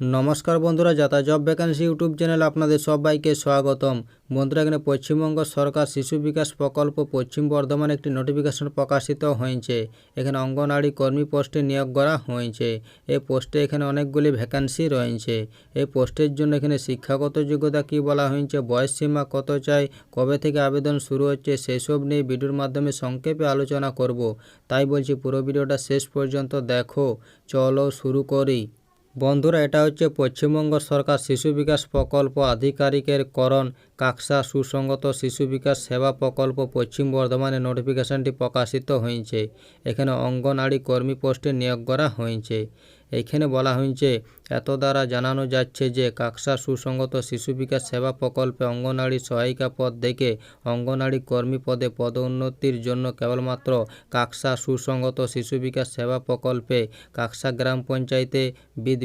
নমস্কার বন্ধুরা, যাতা জব ভ্যাকেন্সি ইউটিউব চ্যানেলে আপনাদের সবাইকে স্বাগতম। বন্ধুরা, এখানে পশ্চিমবঙ্গ সরকার শিশু বিকাশ প্রকল্প পশ্চিম বর্ধমানে একটি নোটিফিকেশন প্রকাশিত হয়েছে। এখানে অঙ্গনওয়াড়ি কর্মী পোস্টে নিয়োগ করা হয়েছে। এই পোস্টে এখানে অনেকগুলি ভ্যাকেন্সি রয়েছে। এই পোস্টের জন্য এখানে শিক্ষাগত যোগ্যতা কী বলা হয়েছে, বয়স সীমা কত চাই, কবে থেকে আবেদন শুরু হচ্ছে, সেসব নিয়ে ভিডিওর মাধ্যমে সংক্ষেপে আলোচনা করব। তাই বলছি পুরো ভিডিওটা শেষ পর্যন্ত দেখো। চলো শুরু করি। বন্ধুরা, এটা হচ্ছে পশ্চিমবঙ্গ সরকার শিশু বিকাশ প্রকল্প আধিকারিকের করণ কাকসা সুসংগত শিশু বিকাশ সেবা প্রকল্প পশ্চিম বর্ধমানে নোটিফিকেশনটি প্রকাশিত হয়েছে। এখানে অঙ্গনওয়াড়ি কর্মী পোস্টে নিয়োগ করা হয়েছে। এখানে বলা হয়েছে, এত দ্বারা জানানো যাচ্ছে যে কাকসা সুসংগত শিশু বিকাশ সেবা প্রকল্পে অঙ্গনওয়াড়ি সহায়িকা পদ থেকে অঙ্গনওয়াড়ি কর্মী পদে পদোন্নতির জন্য কেবলমাত্র কাকসা সুসংগত শিশু বিকাশ সেবা প্রকল্পে কাকসা গ্রাম পঞ্চায়েতে,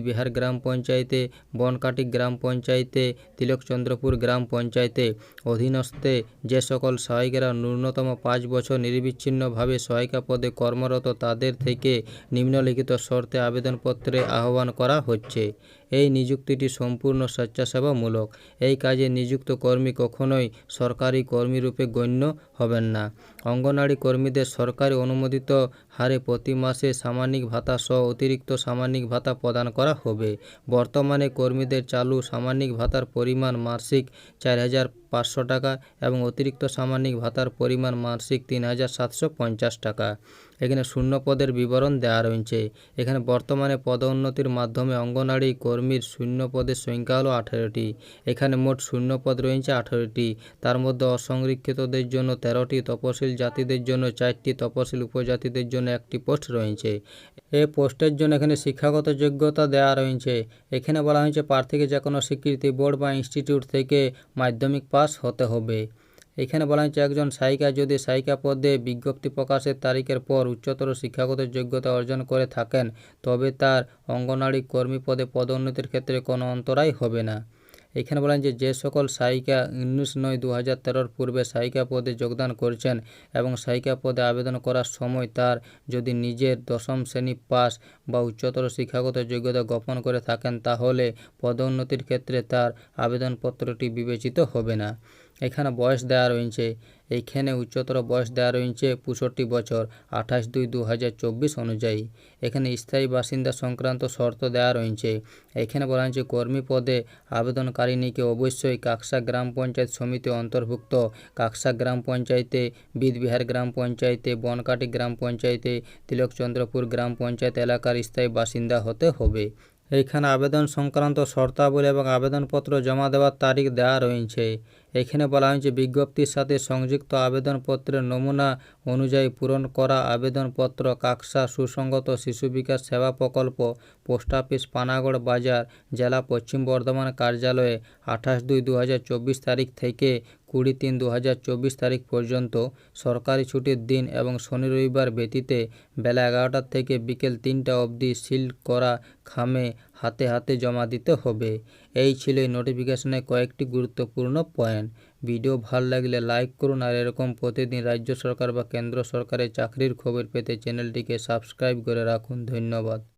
বিহার গ্রাম পঞ্চায়েতে, বনকাটি গ্রাম পঞ্চায়েতে, তিলকচন্দ্রপুর গ্রাম পঞ্চায়েতে অধীনস্থে যে সকল সহায়িকারা ন্যূনতম 5 বছর নিরবিচ্ছিন্নভাবে সহায়িকা পদে কর্মরত তাদের থেকে নিম্নলিখিত শর্তে আবেদনপত্রে আহ্বান করা হচ্ছে। এই নিযুক্তিটি সম্পূর্ণ স্বেচ্ছাসেবামূলক। এই কাজে নিযুক্ত কর্মী কখনোই সরকারি কর্মীরূপে গণ্য হবেন না। অঙ্গনওয়াড়ি কর্মীদের সরকারি অনুমোদিত হারে প্রতি মাসে সামাজিক ভাতা সহ অতিরিক্ত সামাজিক ভাতা প্রদান করা হবে। বর্তমানে কর্মীদের চালু সামাজিক ভাতার পরিমাণ মাসিক 4,500 টাকা এবং অতিরিক্ত সামাজিক ভাতার পরিমাণ মাসিক 3,750 টাকা। এখানে শূন্য পদের বিবরণ দেওয়া রয়েছে। এখানে বর্তমানে পদোন্নতির মাধ্যমে অঙ্গনওয়াড়ি কর্মীর শূন্য পদের সংখ্যা হলো 18টি। এখানে মোট শূন্য পদ রয়েছে 18টি। তার মধ্যে অসংরক্ষিতদের জন্য 13টি, তপশিল জাতিদের জন্য 4টি, তপশিল উপজাতিদের জন্য 1টি পোস্ট রয়েছে। এই পোস্টের জন্য এখানে শিক্ষাগত যোগ্যতা দেওয়া রয়েছে। এখানে বলা হয়েছে প্রার্থীকে যে কোনো স্বীকৃতি বোর্ড বা ইনস্টিটিউট থেকে মাধ্যমিক পাস হতে হবে। এখানে বলা হয়েছে একজন সহায়িকা যদি সহায়িকা পদে বিজ্ঞপ্তি প্রকাশের তারিখের পর উচ্চতর শিক্ষাগত যোগ্যতা অর্জন করে থাকেন তবে তার অঙ্গনওয়াড়ি কর্মী পদে পদোন্নতির ক্ষেত্রে কোনো অন্তরায় হবে না। এখানে বলেন যে সকল সহায়িকা 19/9/2013 পূর্বে সহায়িকা পদে যোগদান করেছেন এবং সহায়িকা পদে আবেদন করার সময় তার যদি নিজের 10ম শ্রেণী পাস বা উচ্চতর শিক্ষাগত যোগ্যতা জ্ঞাপন করে থাকেন তাহলে পদোন্নতির ক্ষেত্রে তার আবেদনপত্রটি বিবেচিত হবে না। এখানে বয়স দেওয়া রয়েছে। এইখানে উচ্চতর বয়স দেওয়া রয়েছে 65 বছর 28/2/2024 অনুযায়ী। এখানে স্থায়ী বাসিন্দা সংক্রান্ত শর্ত দেওয়া রয়েছে। এখানে বলা হয়েছে কর্মী পদে আবেদনকারিণীকে অবশ্যই কাকসা গ্রাম পঞ্চায়েত সমিতি অন্তর্ভুক্ত কাকসা গ্রাম পঞ্চায়েতে, বিহার গ্রাম পঞ্চায়েতে, বনকাটি গ্রাম পঞ্চায়েতে, তিলকচন্দ্রপুর গ্রাম পঞ্চায়েত এলাকার স্থায়ী বাসিন্দা হতে হবে। এইখানে আবেদন সংক্রান্ত শর্তাবলী এবং আবেদনপত্র জমা দেওয়ার তারিখ দেওয়া রয়েছে। এখানে বলা হয়েছে বিজ্ঞপ্তির সাথে সংযুক্ত আবেদনপত্রের নমুনা অনুযায়ী পূরণ করা আবেদনপত্র কাকসা সুসংগত শিশু বিকাশ সেবা প্রকল্প, পোস্ট অফিস, পানাগড় বাজার, জেলা পশ্চিম বর্ধমান কার্যালয়ে 28/2/2024 তারিখ থেকে 20/3/2024 তারিখ পর্যন্ত সরকারি ছুটির দিন এবং শনি রবিবার ব্যতীতে বেলা 11টা থেকে বিকেল 3টা অবধি সিল করা খামে হাতে হাতে জমা দিতে হবে। এই ছিল এই নোটিফিকেশনের কয়েকটি গুরুত্বপূর্ণ পয়েন্ট। ভিডিও ভালো লাগলে লাইক করুন আর এরকম প্রতিদিন রাজ্য সরকার বা কেন্দ্র সরকারের চাকরির খবর পেতে চ্যানেলটিকে সাবস্ক্রাইব করে রাখুন। ধন্যবাদ।